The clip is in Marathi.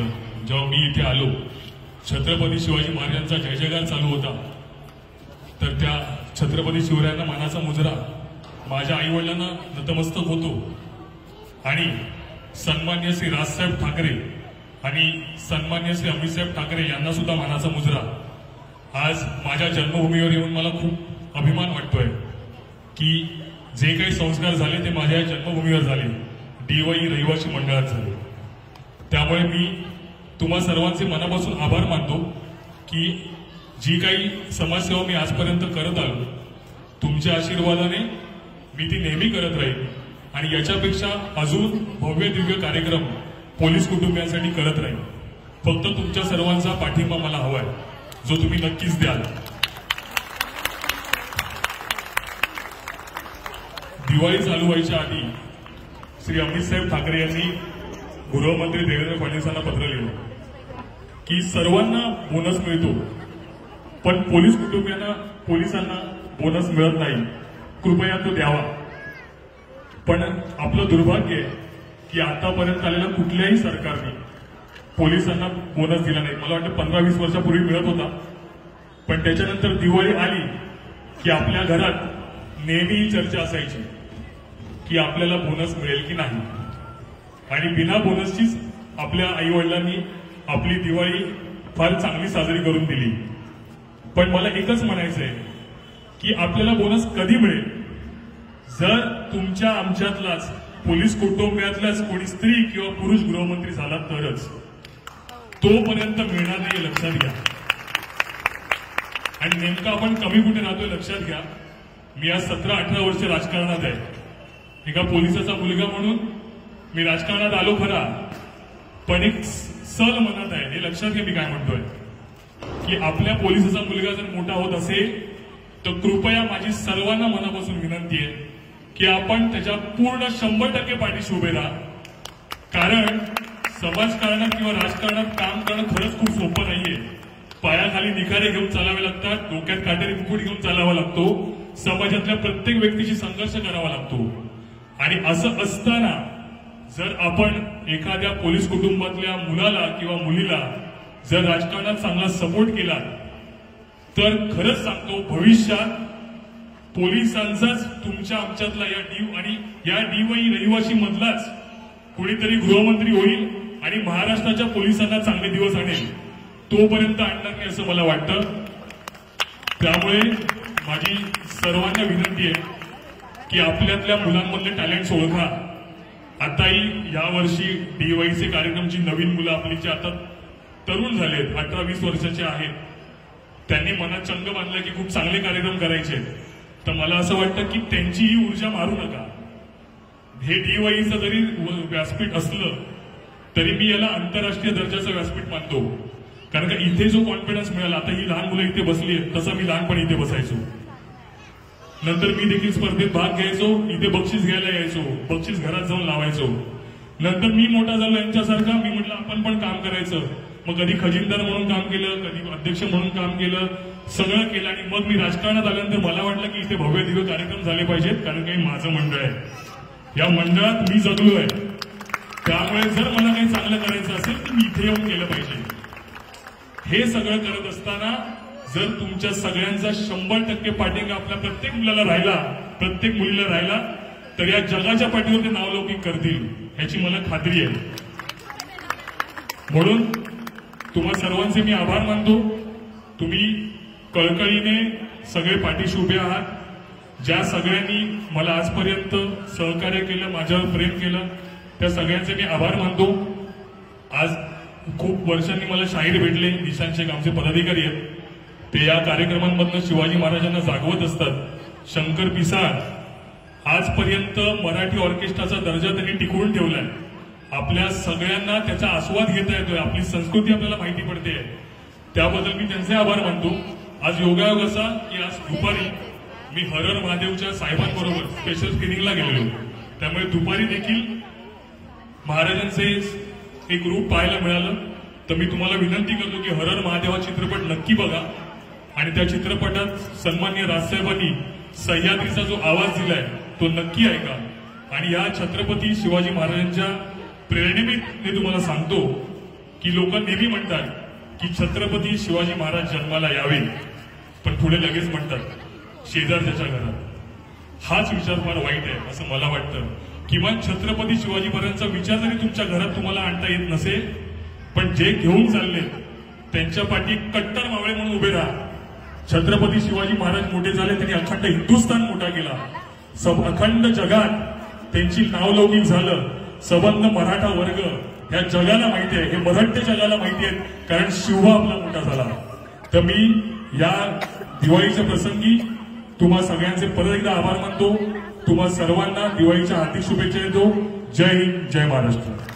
सांगितलं, जेव्हा मी इथे आलो छत्रपती शिवाजी महाराजांचा जय जयकार चालू होता, तर त्या छत्रपती शिवरायांना मानाचा मुजरा माझ्या आईवडिलांना नतमस्तक होतो आणि सन्मान्य श्री राजसाहेब ठाकरे आणि सन्मान्य श्री अमितसाहेब ठाकरे यांना सुद्धा मानाचा मुजरा आज माझ्या जन्मभूमीवर येऊन मला खूप अभिमान वाटतोय की जे काही संस्कार झाले ते माझ्या जन्मभूमीवर झाले, DY रहिवासी मंडळात झाले. त्यामुळे मी तुम्हा सर्वांचे मनापासून आभार मानतो की जी काही समाजसेवा मी आजपर्यंत करत आलो, तुमच्या आशीर्वादाने मी ती नेहमी करत राहील आणि याच्यापेक्षा अजून भव्य दिव्य कार्यक्रम पोलीस कुटुंबियांसाठी करत राहील. फक्त तुमच्या सर्वांचा पाठिंबा मला हवाय, जो तुम्ही नक्कीच द्याल. दिवाळी चालू व्हायच्या आधी श्री अमितसाहेब ठाकरे यांनी गृहमंत्री देवेंद्र फडणवीसांना पत्र लिहिलं की सर्वांना बोनस मिळतो, पण पोलीस कुटुंबियांना पोलिसांना बोनस मिळत नाही, कृपया तो द्यावा. पण आपलं दुर्भाग्य आहे की आतापर्यंत आलेल्या कुठल्याही सरकारने पोलिसांना बोनस दिला नाही. मला वाटतं 15-20 वर्षापूर्वी मिळत होता, पण त्याच्यानंतर दिवाळी आली की आपल्या घरात नेहमी ही चर्चा असायची की आपल्याला बोनस मिळेल की नाही, आणि बिना बोनसचीच आपल्या आईवडिलांनी आपली दिवाळी फार चांगली साजरी करून दिली. पण मला एकच म्हणायचंय की आपल्याला बोनस कधी मिळेल, जर तुमच्या आमच्यातलाच पोलीस कुटुंबातलाच कोणी स्त्री किंवा पुरुष गृहमंत्री झाला तरच. तोपर्यंत मिळणार नाही, लक्षात घ्या. आणि नेमकं आपण कमी कुठे राहतोय लक्षात घ्या. मी आज 17-18 वर्ष राजकारणात आहे. एका पोलिसाचा मुलगा म्हणून मी राजकारणात आलो खरा, पण एक सल मनात आहे. हे लक्षात घ्या मी काय म्हणतोय की आपल्या पोलिसाचा मुलगा जर मोठा होत असेल तर कृपया माझी सर्वांना मनापासून विनंती आहे की आपण त्याच्या पूर्ण 100% पाठीशी उभे राहा. कारण समाजकारणात किंवा राजकारणात काम करणं खरंच खूप सोपं नाहीये. पायाखाली निखारे घेऊन चालावे लागतात, डोक्यात काटेरी मुकुट घेऊन चालावा लागतो, समाजातल्या प्रत्येक व्यक्तीशी संघर्ष करावा लागतो. आणि असं असताना जर आपण एखाद्या पोलीस कुटुंबातल्या मुलाला किंवा मुलीला जर राजकारणात चांगला सपोर्ट केला तर खरंच सांगतो भविष्यात पोलिसांचाच तुमच्या आमच्यातला या DY रहिवासी मधलाच कोणीतरी गृहमंत्री होईल आणि महाराष्ट्राच्या पोलिसांना चांगले दिवस आणेल. तोपर्यंत आणणार नाही असं मला वाटतं. त्यामुळे माझी सर्वांना विनंती आहे की आपल्यातल्या मुलांमधले टॅलेंट्स ओळखा. आताही यावर्षी DYचे कार्यक्रमची नवीन मुलं आपली जी आता तरुण झालेत, 18-20 वर्षाचे आहेत, त्यांनी मनात चंग बांधला की खूप चांगले कार्यक्रम करायचे. तर मला असं वाटतं की त्यांची ही ऊर्जा मारू नका. हे DYचं जरी व्यासपीठ असलं तरी मी याला आंतरराष्ट्रीय दर्जाचं व्यासपीठ मानतो. कारण का इथे जो कॉन्फिडन्स मिळाला, आता ही लहान मुलं इथे बसली आहेत, तसं मी लहानपणी इथे बसायचो. नंतर मी देखील स्पर्धेत भाग घ्यायचो, इथे बक्षीस घ्यायला यायचो, बक्षीस घरात जाऊन लावायचो. नंतर मी मोठा झालो यांच्यासारखा, मी म्हटलं आपण पण काम करायचं. मग कधी खजिनदार म्हणून काम केलं, कधी अध्यक्ष म्हणून काम केलं, सगळं केलं. आणि मग मी राजकारणात आल्यानंतर मला वाटलं की इथे भव्य दिव्य कार्यक्रम झाले पाहिजेत, कारण काही माझं मंडळ आहे, या मंडळात मी जगलो आहे. त्यामुळे जर मला काही चांगलं करायचं असेल तर मी इथे येऊन केलं पाहिजे. हे सगळं करत असताना जर तुमच्या सगळ्यांचा 100% पाठिंबा आपल्या प्रत्येक मुलाला राहिला, प्रत्येक मुलीला राहिला, तर या जगाच्या पाठीवर ते नावलौकिक करतील ह्याची मला खात्री आहे. म्हणून तुम्हा सर्वांचे मी आभार मानतो. तुम्ही कळकळीने सगळे पाठीशी उभे आहात. ज्या सगळ्यांनी मला आजपर्यंत सहकार्य केलं, माझ्यावर प्रेम केलं, त्या सगळ्यांचे मी आभार मानतो. आज खूप वर्षांनी मला शाहीर भेटले, निशांत शेख आमचे पदाधिकारी आहेत, ते या कार्यक्रमांमधनं शिवाजी महाराजांना जागवत असतात. शंकर पिसाळ आजपर्यंत मराठी ऑर्केस्ट्राचा दर्जा त्यांनी टिकवून ठेवलाय. आपल्या सगळ्यांना त्याचा आस्वाद घेता येतोय, आपली संस्कृती आपल्याला माहिती पडते. त्याबद्दल मी त्यांचे आभार मानतो. आज योगायोग असा की आज दुपारी मी हर हर महादेवच्या साहेबांबरोबर स्पेशल स्क्रीनिंगला गेलेलो. त्यामुळे दुपारी देखील महाराजांचे एक रूप पाहायला मिळालं. तर मी तुम्हाला विनंती करतो की हर हर महादेव हा चित्रपट नक्की बघा आणि त्या चित्रपटात सन्माननीय राजसाहेबांनी सह्याद्रीचा जो आवाज दिलाय तो नक्की ऐका. आणि या छत्रपती शिवाजी महाराजांच्या प्रेरणेने तुम्हाला सांगतो की लोक नेहमी म्हणतात की छत्रपती शिवाजी महाराज जन्माला यावे, पण पुढे लगेच म्हणतात शेजारच्या घरात. हाच विचार फार वाईट आहे असं मला वाटतं. किमान छत्रपती शिवाजी महाराजांचा विचार जरी तुमच्या घरात तुम्हाला आणता येत नसेल, पण जे घेऊन चालले त्यांच्या पाठी कट्टर मावळे म्हणून उभे राहा. छत्रपती शिवाजी महाराज मोठे झाले, त्यांनी अखंड हिंदुस्थान मोठा केला. अखंड जगात त्यांची नावलौकिक झालं. सबंध मराठा वर्ग या जगाला माहिती आहे, हे मराठे जगाला माहिती आहे, कारण शिवबा आपला मोठा झाला. तर मी या दिवाळीच्या प्रसंगी तुम्हा सगळ्यांचे परत एकदा आभार मानतो. तुम्हा सर्वांना दिवाळीच्या हार्दिक शुभेच्छा देतो. जय हिंद, जय महाराष्ट्र.